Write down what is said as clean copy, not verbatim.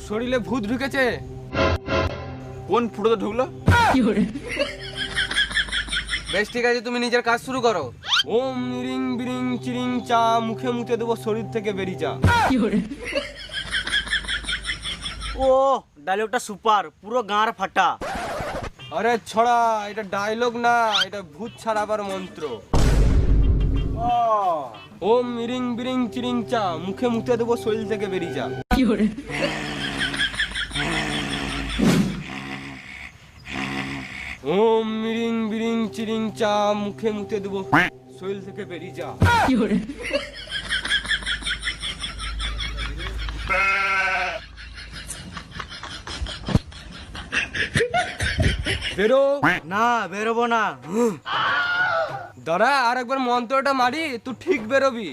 শরীরে ভূত ঢুকেছে। কোন ফুটোতে ঢুকলো? বেশ ঠিক আছে, তুমি নিজের কাজ শুরু করো। ওম রিং বিরিং চিরিং চা, মুখে মুখে দেবো শরীর থেকে বেরিয়ে যা। ও ডায়লগটা সুপার, পুরো গাঁর ফাটা। আরে ছড়া, এটা ডায়লগ না, এটা ভূত ছাড়াবার মন্ত্র। ওম রিং বিরিং চিরিং চা, মুখে মুখে দেবো শরীর থেকে বেরিয়ে যা। ওম রিং বিরিং চিরিং চা, মুখে মুখে দেবো শরীর থেকে বেরিয়ে যা। বেরো। না বেরোবো না। দাঁড়া, আর একবার মন্ত্রটা মারি, তুই ঠিক বেরোবি।